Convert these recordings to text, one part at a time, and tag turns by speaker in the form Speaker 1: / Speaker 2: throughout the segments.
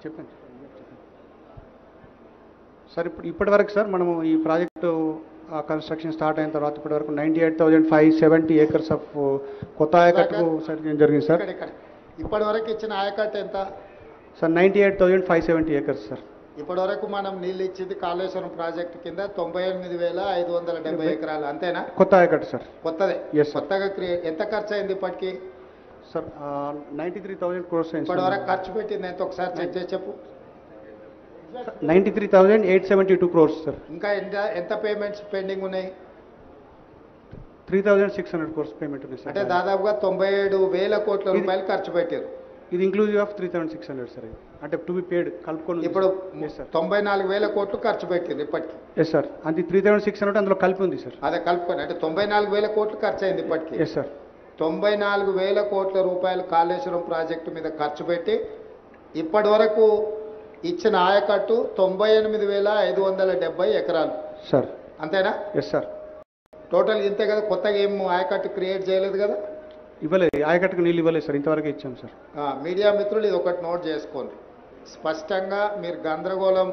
Speaker 1: చెప్పండి సార్. ఇప్పటి వరకు సార్ మనము ఈ ప్రాజెక్టు కన్స్ట్రక్షన్ స్టార్ట్ అయిన తర్వాత ఇప్పటి వరకు 98,570 acres ఆఫ్ కొత్త ఆయకట్టుకు సర్టిఫికేషన్ జరిగింది సార్.
Speaker 2: ఇప్పటి వరకు ఇచ్చిన ఆయకట్టు ఎంత
Speaker 1: సార్? 98,570 acres sir.
Speaker 2: ఇప్పటి వరకు మనం నీళ్ళు ఇచ్చింది కాళేశ్వరం ప్రాజెక్టు కింద 98,570 ఎకరాలు అంతేనా?
Speaker 1: కొత్త ఆయకట్టు సార్.
Speaker 2: కొత్తదే.
Speaker 1: Yes, sir.
Speaker 2: కొత్తగా ఎంత ఖర్చు అయింది ఇప్పటికి?
Speaker 1: సార్ 93,000 crores అయింది.
Speaker 2: ఇప్పటి వరకు ఖర్చు పెట్టింది ఎంత ఒకసారి చెక్ చేసి చెప్పు.
Speaker 1: 93,872 crores సార్.
Speaker 2: ఇంకా ఎంత పేమెంట్స్ పెండింగ్ ఉన్నాయి?
Speaker 1: 3,600 crores పేమెంట్ ఉంది సార్.
Speaker 2: అంటే దాదాపుగా 97,000 కోట్ల రూపాయలు ఖర్చు పెట్టారు.
Speaker 1: ఇది ఇంక్లూజివ్ ఆఫ్ 3,600 సార్. అంటే టు బి పేడ్ కలుపుకొని
Speaker 2: ఇప్పుడు 94,000 కోట్లు ఖర్చు పెట్టారు ఇప్పటికి.
Speaker 1: Yes sir. అది 3,600 అందులో కలిపి ఉంది సార్.
Speaker 2: అదే కలుపుకొని అంటే 94,000 కోట్లు ఖర్చు అయింది ఇప్పటికి.
Speaker 1: Yes sir.
Speaker 2: 94,000 కోట్ల రూపాయలు కాళేశ్వరం ప్రాజెక్టు మీద ఖర్చు పెట్టి ఇప్పటి వరకు ఇచ్చిన ఆయకట్టు 98,570 ఎకరాలు
Speaker 1: సార్.
Speaker 2: అంతేనా?
Speaker 1: Yes sir.
Speaker 2: టోటల్ ఇంతే కదా, కొత్తగా ఏం ఆయకట్టు క్రియేట్ చేయలేదు కదా?
Speaker 1: ఇవ్వలేదు, ఆయకట్టుకు నీళ్ళు ఇవ్వలేదు సార్, ఇంతవరకు ఇచ్చాం సార్.
Speaker 2: మీడియా మిత్రులు ఇది ఒకటి నోట్ చేసుకోండి. స్పష్టంగా మీరు గందరగోళం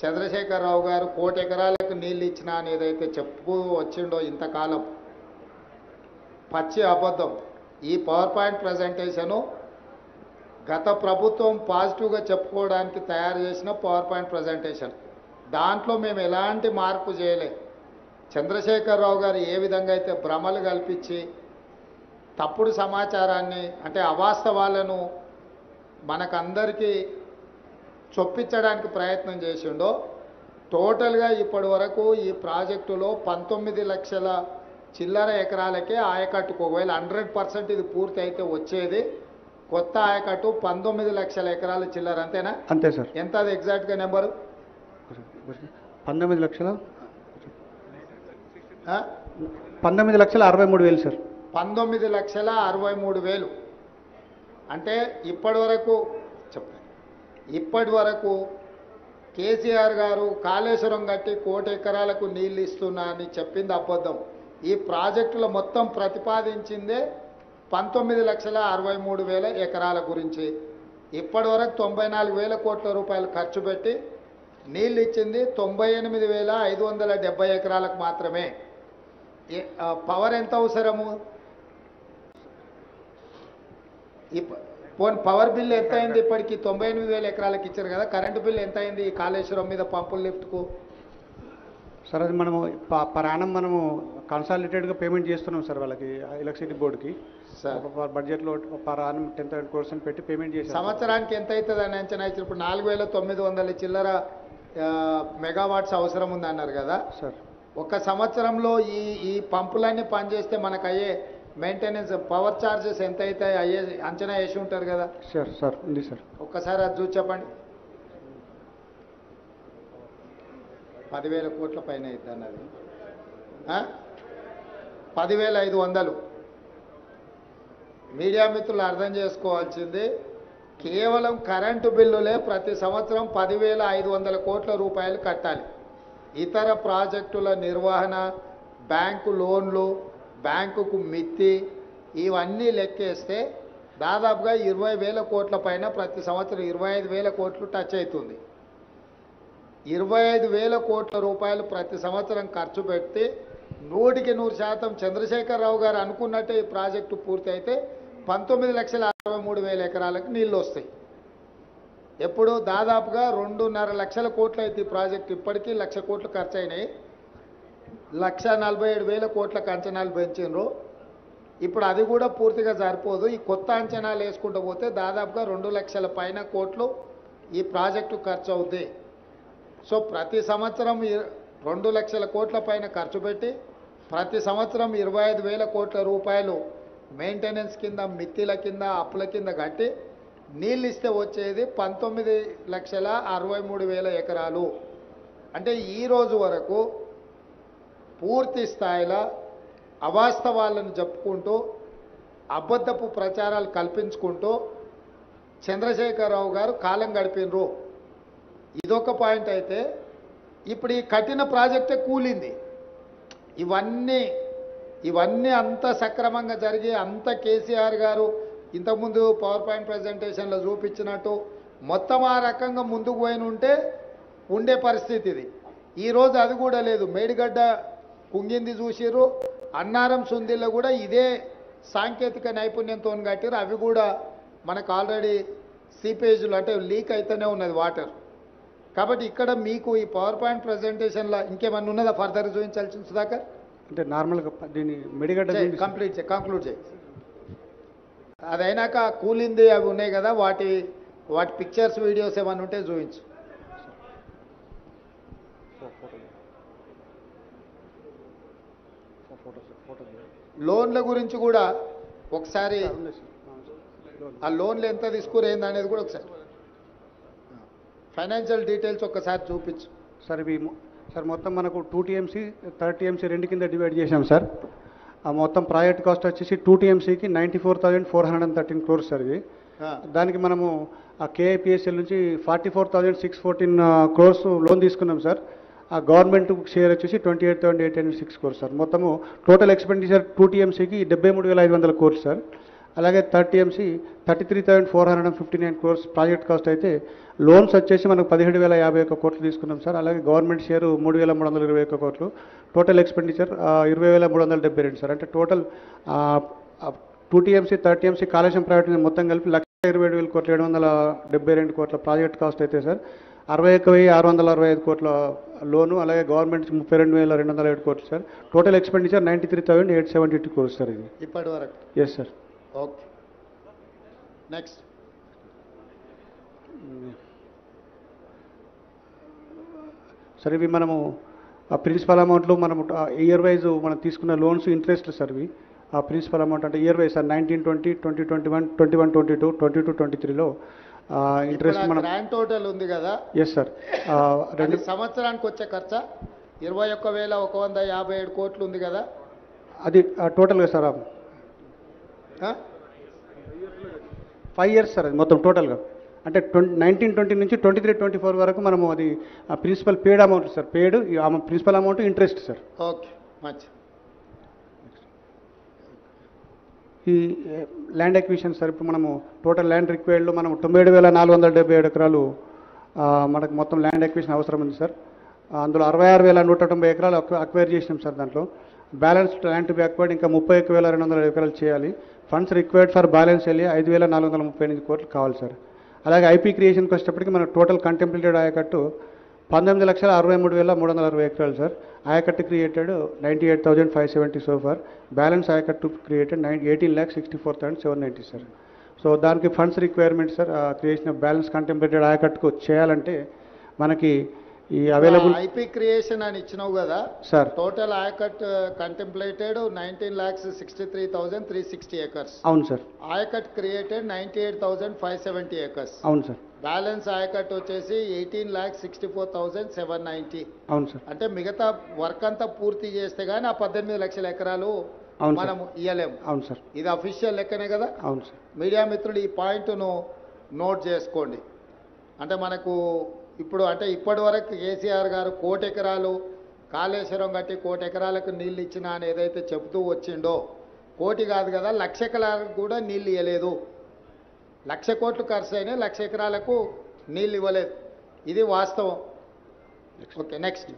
Speaker 2: చంద్రశేఖరరావు గారు 1 కోటి ఎకరాలకు నీళ్ళు ఇచ్చినా అని ఏదైతే చెప్పుకు వచ్చిండో ఇంతకాలం, పచ్చి అబద్ధం. ఈ పవర్ పాయింట్ ప్రజెంటేషను గత ప్రభుత్వం పాజిటివ్గా చెప్పుకోవడానికి తయారు చేసిన పవర్ పాయింట్ ప్రజెంటేషన్. దాంట్లో మేము ఎలాంటి మార్పు చేయలే. చంద్రశేఖరరావు గారు ఏ విధంగా అయితే భ్రమలు కల్పించి తప్పుడు సమాచారాన్ని అంటే అవాస్తవాలను మనకందరికీ చొప్పించడానికి ప్రయత్నం చేసిండో, టోటల్గా ఇప్పటి వరకు ఈ ప్రాజెక్టులో 19 లక్షల చిల్లర ఎకరాలకే ఆయకట్టుకు, ఒకవేళ 100% ఇది పూర్తి అయితే వచ్చేది కొత్త ఆయకట్టు 19 లక్షల ఎకరాల చిల్లర. అంతేనా?
Speaker 1: అంతే సార్.
Speaker 2: ఎంత అది ఎగ్జాక్ట్గా నెంబరు?
Speaker 1: 19 లక్షల 19,63,000 సార్.
Speaker 2: 19,63,000. అంటే ఇప్పటి వరకు చెప్తాను, ఇప్పటి వరకు కేసీఆర్ గారు కాళేశ్వరం కట్టి 1 కోటి ఎకరాలకు నీళ్ళు ఇస్తున్నా అని చెప్పింది అబద్ధం. ఈ ప్రాజెక్టులో మొత్తం ప్రతిపాదించిందే 19,63,000 ఎకరాల గురించి. ఇప్పటి వరకు 94,000 కోట్ల రూపాయలు ఖర్చు పెట్టి నీళ్ళు ఇచ్చింది 98,570 ఎకరాలకు మాత్రమే. పవర్ ఎంత అవసరము? పవర్ బిల్ ఎంత అయింది ఇప్పటికి? 98,000 ఎకరాలకు ఇచ్చారు కదా. కరెంటు బిల్ ఎంత అయింది ఈ కాళేశ్వరం మీద పంపుల లిఫ్ట్కు?
Speaker 1: సార్ అది మనము పరాణం మనము కన్సాలిడేటెడ్గా పేమెంట్ చేస్తున్నాం సార్ వాళ్ళకి, ఎలక్ట్రిసిటీ బోర్డుకి. బడ్జెట్లో పరాణం 10,000 crores పెట్టి పేమెంట్ చేసి
Speaker 2: సంవత్సరానికి ఎంత అవుతుంది అని అంచనా ఇచ్చిన. ఇప్పుడు 4,900 చిల్లర మెగావాట్స్ అవసరం ఉంది అన్నారు కదా
Speaker 1: సార్.
Speaker 2: ఒక సంవత్సరంలో ఈ పంపులన్నీ పనిచేస్తే మనకు అయ్యే మెయింటెనెన్స్ పవర్ ఛార్జెస్ ఎంత అయితే అయ్యే అంచనా వేసి ఉంటారు కదా
Speaker 1: సార్. సార్ ఉంది సార్.
Speaker 2: ఒక్కసారి అది చూసి చెప్పండి. 10,000 కోట్ల పైన అవుతుంది అన్నది. 10,500. మీడియా మిత్రులు అర్థం చేసుకోవాల్సింది, కేవలం కరెంటు బిల్లులే ప్రతి సంవత్సరం 10,500 కోట్ల రూపాయలు కట్టాలి. ఇతర ప్రాజెక్టుల నిర్వహణ, బ్యాంకు లోన్లు, బ్యాంకుకు మిత్తి, ఇవన్నీ లెక్కేస్తే దాదాపుగా 20,000 కోట్ల పైన ప్రతి సంవత్సరం 25,000 కోట్లు టచ్ అవుతుంది. 25,000 కోట్ల రూపాయలు ప్రతి సంవత్సరం ఖర్చు పెట్టి 100% చంద్రశేఖరరావు గారు అనుకున్నట్టే ఈ ప్రాజెక్టు పూర్తి అయితే 19,63,000 ఎకరాలకు నీళ్ళు వస్తాయి. ఎప్పుడు దాదాపుగా 2.5 లక్షల కోట్లు అయితే ఈ ప్రాజెక్టు. ఇప్పటికీ 1,00,000 కోట్లు ఖర్చు అయినాయి. 1,47,000 కోట్లకు అంచనాలు పెంచినారు. ఇప్పుడు అది కూడా పూర్తిగా సరిపోదు. ఈ కొత్త అంచనాలు వేసుకుంటూ పోతే దాదాపుగా 2 లక్షల పైన కోట్లు ఈ ప్రాజెక్టు ఖర్చు అవుతుంది. సో ప్రతి సంవత్సరం 2 లక్షల కోట్ల పైన ఖర్చు పెట్టి ప్రతి సంవత్సరం 25,000 కోట్ల రూపాయలు మెయింటెనెన్స్ కింద, మిత్తిల కింద, అప్పుల కింద కట్టి నీళ్ళు ఇస్తే వచ్చేది 19,63,000 ఎకరాలు. అంటే ఈరోజు వరకు పూర్తి స్థాయిలో అవాస్తవాలను చెప్పుకుంటూ అబద్ధపు ప్రచారాలు కల్పించుకుంటూ చంద్రశేఖరరావు గారు కాలం గడిపినరు. ఇదొక పాయింట్ అయితే, ఇప్పుడు ఈ కఠిన ప్రాజెక్టే కూలింది. ఇవన్నీ అంత సక్రమంగా జరిగి అంత కేసీఆర్ గారు ఇంతకుముందు పవర్ పాయింట్ ప్రజెంటేషన్లో చూపించినట్టు మొత్తం ఆ రకంగా ముందుకు పోయిన ఉంటే ఉండే పరిస్థితి ఇది. ఈరోజు అది కూడా లేదు. మేడిగడ్డ కుంగింది చూసిర్రు, అన్నారం సుందిల్లో కూడా ఇదే సాంకేతిక నైపుణ్యంతో కట్టిరు. అవి కూడా మనకు ఆల్రెడీ సీపేజ్లు అంటే లీక్ అయితేనే ఉన్నది వాటర్. కాబట్టి ఇక్కడ మీకు ఈ పవర్ పాయింట్ ప్రజెంటేషన్లో ఇంకేమన్నా ఉన్నదా ఫర్దర్ చూపించాల్సిన సుధాకర్?
Speaker 1: అంటే నార్మల్గా దీన్ని మెడిగడ్డ
Speaker 2: కంక్లూడ్ చేయి. అది అయినాక కూలింది అవి ఉన్నాయి కదా, వాటి పిక్చర్స్ వీడియోస్ ఏమైనా ఉంటే చూపించు. లోన్ల గురించి కూడా ఒకసారి ఆ లోన్లు ఎంత తీసుకురేంది అనేది కూడా ఒకసారి ఫైనాన్షియల్ డీటెయిల్స్ ఒక్కసారి చూపించు.
Speaker 1: సార్ మొత్తం మనకు 2 TMC 3 TMC రెండు కింద డివైడ్ చేశాం సార్. ఆ మొత్తం ప్రాజెక్ట్ కాస్ట్ వచ్చేసి 2 TMCకి 94,413 crores సార్ ఇది. దానికి మనము ఆ KIPSL నుంచి 44,614 crores లోన్ తీసుకున్నాం సార్. ఆ గవర్నమెంట్ షేర్ వచ్చేసి 28,806 crores సార్. మొత్తము టోటల్ ఎక్స్పెండిచర్ 2 TMCకి 73,500 crores సార్. అలాగే 3 TMC 33,459 crores ప్రాజెక్ట్ కాస్ట్ అయితే లోన్స్ వచ్చేసి మనకు 17,051 కోట్లు తీసుకున్నాం సార్. అలాగే గవర్నమెంట్ షేర్ 3,321 కోట్లు. Total expenditure 20,372 sir. అంటే total 2 TMC 3 TMC Kaleshwaram private మొత్తం కలిపి 1,27,000 కోట్ల 772 కోట్ల ప్రాజెక్ట్ కాస్ట్ అయితే సార్. 61,665 కోట్ల లోను, అలాగే గవర్నమెంట్ 32,207 కోట్లు sir. Total expenditure 93,872 crores sir ఇది
Speaker 2: ఇప్పటి వరకు.
Speaker 1: Yes sir.
Speaker 2: Okay, next.
Speaker 1: Sir ఇవి మనము ఆ ప్రిన్సిపల్ అమౌంట్లు మనము ఇయర్ వైజ్ మనం తీసుకున్న లోన్స్ ఇంట్రెస్ట్లు సార్ ఇవి. ఆ ప్రిన్సిపల్ అమౌంట్ అంటే ఇయర్ వైజ్ సార్ 1920, 2021, 21-22, 22-23లో ఇంట్రెస్ట్ మనం
Speaker 2: గ్రాండ్ టోటల్ ఉంది కదా.
Speaker 1: Yes sir.
Speaker 2: రెండు సంవత్సరానికి వచ్చే ఖర్చు 21,157 కోట్లు ఉంది కదా.
Speaker 1: అది టోటల్గా సార్ 5 years సార్. అది మొత్తం టోటల్గా అంటే 1920 నుంచి 23-24 వరకు మనము అది principal paid amount sir. Paid principal amount interest sir.
Speaker 2: Okay, మంచి.
Speaker 1: ఈ ల్యాండ్ ఎక్విజిషన్ సార్. ఇప్పుడు మనము టోటల్ ల్యాండ్ రిక్వైర్డ్లో మనం 97,477 ఎకరాలు మనకు మొత్తం ల్యాండ్ ఎక్విజిషన్ అవసరం ఉంది సార్. అందులో 66,190 ఎకరాలు అక్వైర్ చేసినాం సార్. దాంట్లో బ్యాలెన్స్ ల్యాండ్ బ్యాక్వర్డ్ ఇంకా 31,200 ఎకరాలు చేయాలి. ఫండ్స్ రిక్వైర్డ్ ఫర్ బ్యాలెన్స్ వెళ్ళి 5,438 కోట్లు కావాలి సార్. అలాగే ఐపీ క్రియేషన్కి వచ్చేటప్పటికి మన టోటల్ కంటెంప్లేటెడ్ ఆయకట్టు 19,63,360 ఎకరాలు సార్. ఆయకట్టు క్రియేటెడ్ 98,570 సో ఫార్. బ్యాలెన్స్ ఆయకట్టు క్రియేటెడ్ 18,64,790 సార్. సో దానికి funds requirement sir. Creation of balance contemplated ఆయకట్టుకు చేయాలంటే మనకి ఈ అవైలబుల్
Speaker 2: ఐపీ క్రియేషన్ అని ఇచ్చినావు కదా
Speaker 1: sir.
Speaker 2: Total ayacut contemplated 19,63,360 acres.
Speaker 1: అవును సార్.
Speaker 2: Ayacut created 98,570 acres.
Speaker 1: అవును సార్.
Speaker 2: బ్యాలెన్స్ ఆయకట్ వచ్చేసి 18,64,790.
Speaker 1: అవును సార్.
Speaker 2: అంటే మిగతా వర్క్ అంతా పూర్తి చేస్తే గానీ ఆ 18 లక్షల ఎకరాలు మనం ఇయ్యలేము.
Speaker 1: అవును సార్.
Speaker 2: ఇది అఫీషియల్ లెక్కనే కదా.
Speaker 1: అవును సార్.
Speaker 2: మీడియా మిత్రులు ఈ పాయింట్ను నోట్ చేసుకోండి. అంటే మనకు ఇప్పుడు అంటే ఇప్పటి వరకు కేసీఆర్ గారు 1 కోటి ఎకరాలు కాళేశ్వరం కట్టి 1 కోటి ఎకరాలకు నీళ్ళు ఇచ్చినా అని ఏదైతే చెబుతూ వచ్చిండో, 1 కోటి కాదు కదా 1,00,000 ఎకరాలకు కూడా నీళ్ళు ఇవ్వలేదు. 1,00,000 కోట్లు ఖర్చు అయినా 1,00,000 ఎకరాలకు నీళ్ళు ఇవ్వలేదు. ఇది వాస్తవం. Okay, next.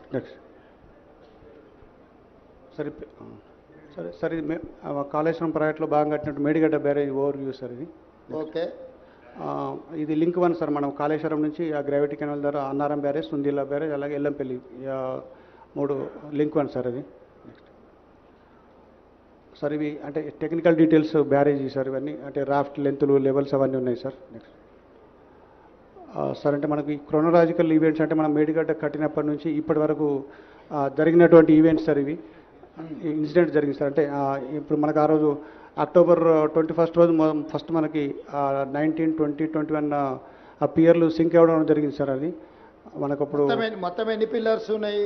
Speaker 1: సరే సరే సార్. ఇది కాళేశ్వరం ప్రాజెక్టులో బాగా కట్టినట్టు Medigadda barrage over view sir ఇది.
Speaker 2: ఓకే,
Speaker 1: ఇది లింక్ 1 సార్. మనం కాళేశ్వరం నుంచి ఆ గ్రావిటీ కెనాల్ ద్వారా అన్నారం బ్యారేజ్, సుందిల్లా బ్యారేజ్, అలాగే ఎల్లంపల్లి 3 లింక్ 1 సార్ అది. నెక్స్ట్ సార్ ఇవి అంటే టెక్నికల్ డీటెయిల్స్ బ్యారేజీ సార్. ఇవన్నీ అంటే రాఫ్ట్ లెంత్లు, లెవెల్స్ అవన్నీ ఉన్నాయి సార్. నెక్స్ట్ సార్ అంటే మనకి క్రోనలాజికల్ ఈవెంట్స్ అంటే మనం మేడిగడ్డ కట్టినప్పటి నుంచి ఇప్పటి వరకు జరిగినటువంటి ఈవెంట్స్ సార్. ఇవి ఇన్సిడెంట్ జరిగింది సార్. అంటే ఇప్పుడు మనకు ఆ రోజు అక్టోబర్ 21 రోజు ఫస్ట్ మనకి 19, 20, 21 ఆ పియర్లు సింక్ అవ్వడం జరిగింది సార్. అది మనకు అప్పుడు
Speaker 2: మొత్తం ఎన్ని పిల్లర్స్ ఉన్నాయి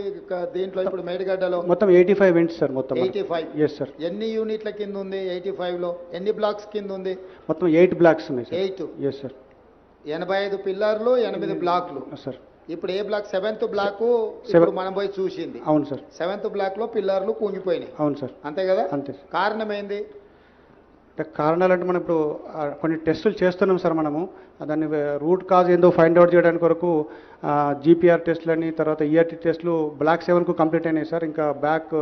Speaker 2: దీంట్లో ఇప్పుడు మేడిగడ్డలో?
Speaker 1: మొత్తం 85 వెంట్స్ సార్. మొత్తం
Speaker 2: 85.
Speaker 1: Yes sir.
Speaker 2: ఎన్ని యూనిట్ల కింద ఉంది 85లో? ఎన్ని బ్లాక్స్ కింద ఉంది?
Speaker 1: మొత్తం 8 బ్లాక్స్ ఉన్నాయి సార్.
Speaker 2: 8.
Speaker 1: Yes sir.
Speaker 2: 85 పిల్లర్లు, 8 బ్లాక్లు
Speaker 1: సార్.
Speaker 2: ఇప్పుడు ఏ బ్లాక్? 7th బ్లాక్ ఇప్పుడు మనం పోయి చూసింది.
Speaker 1: అవును సార్.
Speaker 2: 7th బ్లాక్ లో పిల్లర్లు కుంగిపోయినాయి.
Speaker 1: అవును సార్.
Speaker 2: అంతే కదా.
Speaker 1: అంతే.
Speaker 2: కారణం ఏంది?
Speaker 1: అంటే కారణాలు అంటే మనం ఇప్పుడు కొన్ని టెస్టులు చేస్తున్నాం సార్ మనము. దాన్ని రూట్ కాజ్ ఏందో ఫైండ్ అవుట్ చేయడానికి వరకు జీపీఆర్ టెస్టులని, తర్వాత ఈఆర్టీ టెస్టులు బ్లాక్ 7కు కంప్లీట్ అయినాయి సార్. ఇంకా బ్యాక్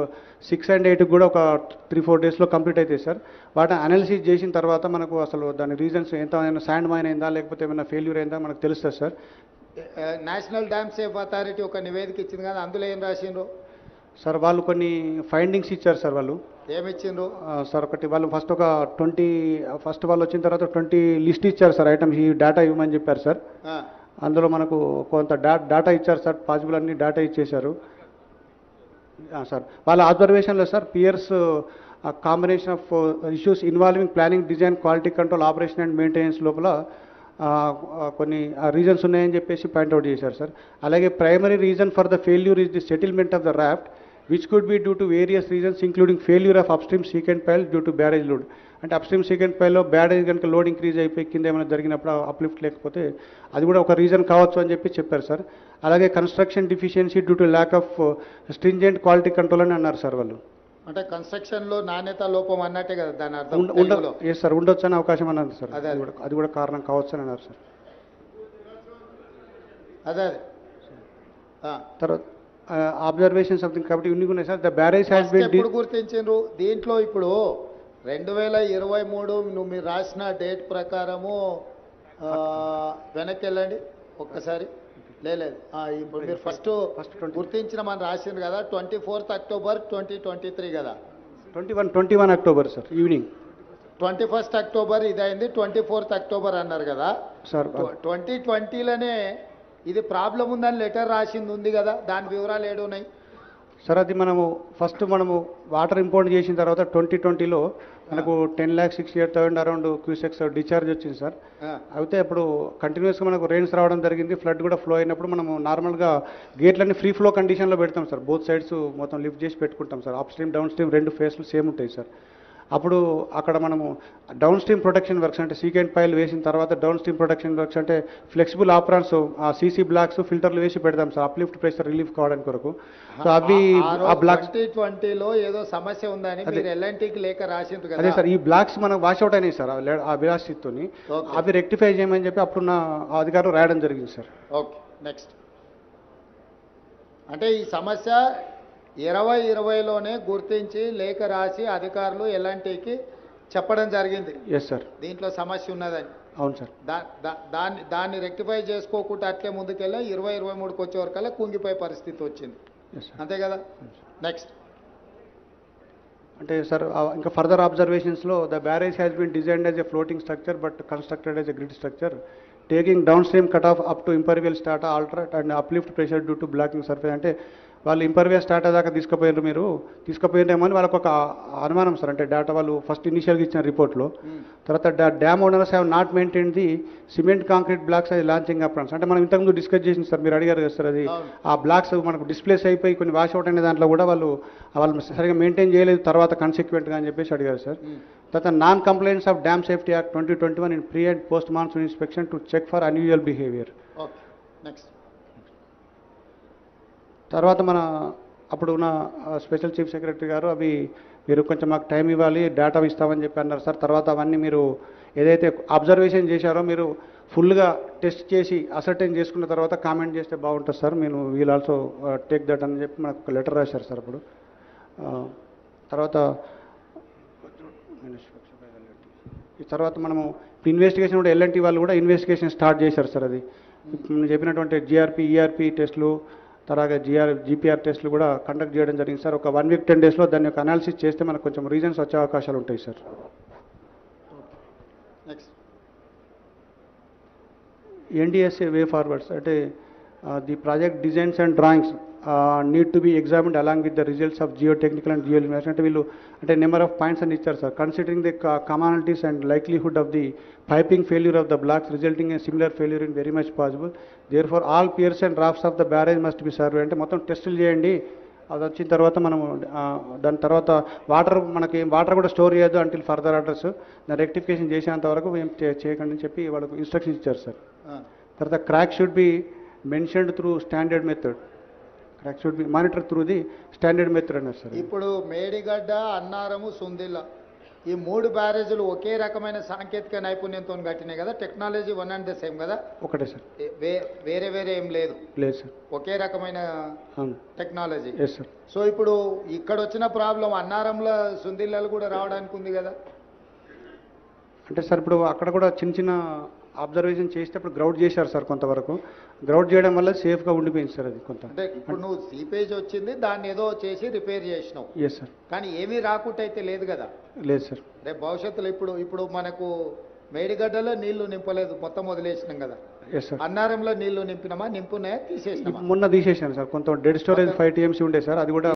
Speaker 1: 6 and 8 కూడా ఒక 3-4 డేస్లో కంప్లీట్ అవుతాయి సార్. వాటిని అనాలిసిస్ చేసిన తర్వాత మనకు అసలు దాని రీజన్స్ ఎంత, ఏమైనా శాండ్ మైన్ అయిందా లేకపోతే ఏమైనా ఫెయిల్యూర్ అయిందా మనకు తెలుస్తుంది sir.
Speaker 2: National dam safe authority ఒక నివేదిక ఇచ్చింది కదా, అందులో ఏం రాసిండ్రు
Speaker 1: సార్? వాళ్ళు కొన్ని ఫైండింగ్స్ ఇచ్చారు సార్. వాళ్ళు
Speaker 2: ఏమిచ్చిండ్రు
Speaker 1: సార్? ఒకటి వాళ్ళు ఫస్ట్ వాళ్ళు వచ్చిన తర్వాత 20 లిస్ట్ ఇచ్చారు సార్, ఐటమ్స్ ఈ డేటా ఇవ్వమని చెప్పారు సార్. అందులో మనకు కొంత డేటా ఇచ్చారు సార్, పాసిబుల్ అన్ని డేటా ఇచ్చేశారు సార్. వాళ్ళ ఆబ్జర్వేషన్లో sir piers combination of issues involving planning, design, quality control, operation and maintenance లోపల కొన్ని రీజన్స్ ఉన్నాయని చెప్పేసి పాయింట్అవుట్ చేశారు సార్. అలాగే primary reason for the failure is the settlement of the raft which could be due to various reasons including failure of upstream secant pile due to barrage load. అంటే upstream secant పైల్లో barrage కనుక load increase అయిపోయి కింద ఏమైనా జరిగినప్పుడు uplift లేకపోతే అది కూడా ఒక రీజన్ కావచ్చు అని చెప్పి చెప్పారు సార్. అలాగే construction deficiency due to lack of stringent quality control అని అన్నారు సార్ వాళ్ళు.
Speaker 2: అంటే కన్స్ట్రక్షన్లో నాణ్యత లోపం అన్నట్టే కదా దాని అర్థం.
Speaker 1: ఎస్ సార్, ఉండొచ్చు అనే అవకాశం అన్నారు సార్. అది కూడా కారణం కావచ్చు అని అన్నారు సార్.
Speaker 2: అదే
Speaker 1: తర్వాత అబ్జర్వేషన్ సంథింగ్ కాబట్టి ఇన్ని ఉన్నాయి sir. The barrage has been
Speaker 2: ఎప్పుడు గుర్తించారు దీంట్లో? ఇప్పుడు 2023 మీరు రాసిన డేట్ ప్రకారము వెనక్కి వెళ్ళండి ఒక్కసారి. లేదు ఇప్పుడు మీరు ఫస్ట్ గుర్తించిన మనం రాసింది కదా 24th October 2023 కదా.
Speaker 1: 21 October sir evening.
Speaker 2: 21st October ఇదైంది, 24th October అన్నారు కదా
Speaker 1: సార్.
Speaker 2: 2020లోనే ఇది ప్రాబ్లం ఉందని లెటర్ రాసింది ఉంది కదా, దాని వివరాలు ఏడున్నాయి
Speaker 1: సార్? అది మనము వాటర్ ఇంపోర్ట్ చేసిన తర్వాత 2020లో మనకు 10,68,000 అరౌండ్ క్యూసెక్స్ డిశ్చార్జ్ వచ్చింది సార్. అయితే అప్పుడు కంటిన్యూస్గా మనకు రెయిన్స్ రావడం జరిగింది, ఫ్లడ్ కూడా ఫ్లో అయినప్పుడు మనము నార్మల్గా గేట్లన్నీ ఫ్రీ ఫ్లో కండిషన్లో పెడతాం సార్. బోత్ సైడ్స్ మొత్తం లిఫ్ట్ చేసి పెట్టుకుంటాం sir. Upstream, downstream 2 ఫేస్లు సేమ్ ఉంటాయి సార్. అప్పుడు అక్కడ మనము డౌన్ స్ట్రీమ్ ప్రొటెక్షన్ వర్క్స్ అంటే సీకెంట్ పైల్ వేసిన తర్వాత డౌన్ స్ట్రీమ్ ప్రొటెక్షన్ వర్క్స్ అంటే ఫ్లెక్సిబుల్ ఆపరాన్స్, ఆ సీసీ బ్లాక్స్, ఫిల్టర్లు వేసి పెడతాం సార్ అప్లిఫ్ట్ ప్రెషర్ రిలీఫ్ కావడానికి కొరకు. సో అవి ఆ బ్లాక్స్
Speaker 2: 2020లో ఏదో సమస్య ఉందని మీరు ఎల్ఎన్టీకి లేఖ రాసిండ్రు కదా.
Speaker 1: అదే సార్, ఈ బ్లాక్స్ మనకు వాష్అవుట్ అయినాయి సార్ ఆ విలాసితోని. అవి రెక్టిఫై చేయమని చెప్పి అప్పుడున్న అధికారులు రాయడం జరిగింది సార్.
Speaker 2: Okay, next. అంటే ఈ సమస్య 2020లోనే గుర్తించి లేఖ రాసి అధికారులు ఎల్ఎన్టీకి చెప్పడం జరిగింది.
Speaker 1: ఎస్ సార్,
Speaker 2: దీంట్లో సమస్య ఉన్నదని.
Speaker 1: అవును సార్.
Speaker 2: దాన్ని రెక్టిఫై చేసుకోకుండా అట్లే ముందుకెళ్ళి 2023కి వచ్చే వరకల్లా కుంగిపోయే పరిస్థితి వచ్చింది, అంతే కదా. నెక్స్ట్
Speaker 1: అంటే సార్ ఇంకా ఫర్దర్ అబ్జర్వేషన్స్లో the barrage has been designed as a floating structure but constructed as a grid structure taking downstream cut off up to impervious strata alternate and uplift pressure due to blocking surface. అంటే వాళ్ళు ఇంపర్వియల్ స్టాటా దాకా తీసుకుపోయినారేమో అని వాళ్ళకు ఒక అనుమానం sir. అంటే data వాళ్ళు first ఇనిషియల్గా ఇచ్చిన రిపోర్ట్లో. తర్వాత dam owners have not maintain the cement concrete blocks అది లాంచింగ్ అప్రాన్స్. అంటే మనం ఇంతకుముందు డిస్కస్ చేసింది సార్, మీరు అడిగారు కదా సార్. అది ఆ బ్లాక్స్ మనకు డిస్ప్లేస్ అయిపోయి కొన్ని వాష్ అవుట్ అయిన దాంట్లో కూడా వాళ్ళు సరిగా మెయింటైన్ చేయలేదు తర్వాత కన్సిక్వెంట్గా అని చెప్పేసి అడిగారు సార్. తర్వాత non complaints of dam safety act 2021 in pre and post monsoon inspection to check for unusual behaviour.
Speaker 2: Okay, next.
Speaker 1: తర్వాత అప్పుడు ఉన్న స్పెషల్ చీఫ్ సెక్రటరీ గారు అవి మీరు కొంచెం మాకు టైం ఇవ్వాలి, డేటా ఇస్తామని చెప్పి అన్నారు సార్. తర్వాత అవన్నీ మీరు ఏదైతే అబ్జర్వేషన్ చేశారో మీరు ఫుల్గా టెస్ట్ చేసి అసర్టైన్ చేసుకున్న తర్వాత కామెంట్ చేస్తే బాగుంటుంది సార్. మీరు వీల్ ఆల్సో టేక్ దట్ అని చెప్పి మనకు ఒక లెటర్ రాశారు సార్ అప్పుడు. తర్వాత ఈ తర్వాత మనము ఇన్వెస్టిగేషన్ కూడా ఎల్ఎన్టీ వాళ్ళు కూడా ఇన్వెస్టిగేషన్ స్టార్ట్ చేశారు సార్. అది చెప్పినటువంటి జిఆర్పి, ఈఆర్పి టెస్టులు, తర్వాత జీపీఆర్ టెస్టులు కూడా కండక్ట్ చేయడం జరిగింది సార్. ఒక 1 week 10 daysలో దాని యొక్క అనాలిసిస్ చేస్తే మనకు కొంచెం రీజన్స్ వచ్చే అవకాశాలు ఉంటాయి sir.
Speaker 2: Next
Speaker 1: NDSA way forwards అంటే the project designs and drawings need to be examined along with the results of geotechnical and geoinformation. అంటే వీళ్ళు అంటే నెంబర్ ఆఫ్ పాయింట్స్ అని ఇచ్చారు sir. Considering the commonalities and likelihood of the piping failure of the blocks resulting in similar failure in very much possible. Therefore all piers and drafts of the barrage must be survey. అంటే మొత్తం టెస్టులు చేయండి, అది వచ్చిన తర్వాత మనము దాని తర్వాత వాటర్ కూడా స్టోర్ చేయొద్దు అంటిల్ ఫర్దర్ ఆర్డర్స్, దాన్ని రెక్టిఫికేషన్ చేసేంత వరకు ఏం చేయకండి అని చెప్పి వాళ్ళకు ఇన్స్ట్రక్షన్స్ ఇచ్చారు సార్. తర్వాత crack should be mentioned through standard method. Crack should be monitor through the standard method అన్నారు సార్.
Speaker 2: ఇప్పుడు మేడిగడ్డ, అన్నారము, సుందిల్ల ఈ 3 బ్యారేజీలు ఒకే రకమైన సాంకేతిక నైపుణ్యంతో కట్టినాయి కదా, technology one and the same కదా,
Speaker 1: ఒకటే సార్.
Speaker 2: వేరే వేరే ఏం లేదు,
Speaker 1: లేదు సార్.
Speaker 2: ఒకే రకమైన
Speaker 1: అవును.
Speaker 2: టెక్నాలజీ.
Speaker 1: Yes sir.
Speaker 2: సో ఇప్పుడు ఇక్కడ వచ్చిన ప్రాబ్లం అన్నారంలో సుందిళ్ళలు కూడా రావడానికి ఉంది కదా.
Speaker 1: అంటే సార్ ఇప్పుడు అక్కడ కూడా చిన్న చిన్న అబ్జర్వేషన్ చేసేటప్పుడు గ్రౌడ్ చేశారు సార్, కొంతవరకు గ్రౌడ్ చేయడం వల్ల సేఫ్గా ఉండిపోయింది సార్ అది కొంత.
Speaker 2: అంటే ఇప్పుడు నువ్వు సీపేజ్ వచ్చింది, దాన్ని ఏదో చేసి రిపేర్ చేసినావు.
Speaker 1: Yes sir.
Speaker 2: కానీ ఏమీ రాకుండా అయితే లేదు కదా.
Speaker 1: లేదు సార్.
Speaker 2: రేపు భవిష్యత్తులో ఇప్పుడు మనకు మేడిగడ్డలో నీళ్లు నింపలేదు, మొత్తం వదిలేసినాం కదా.
Speaker 1: Yes sir.
Speaker 2: అన్నారంలో నీళ్లు నింపినామా, నింపున్నాయా, తీసేసినామా?
Speaker 1: మొన్న తీసేసాను సార్, కొంత డెడ్ స్టోరేజ్ 5 TMC ఉండే సార్, అది కూడా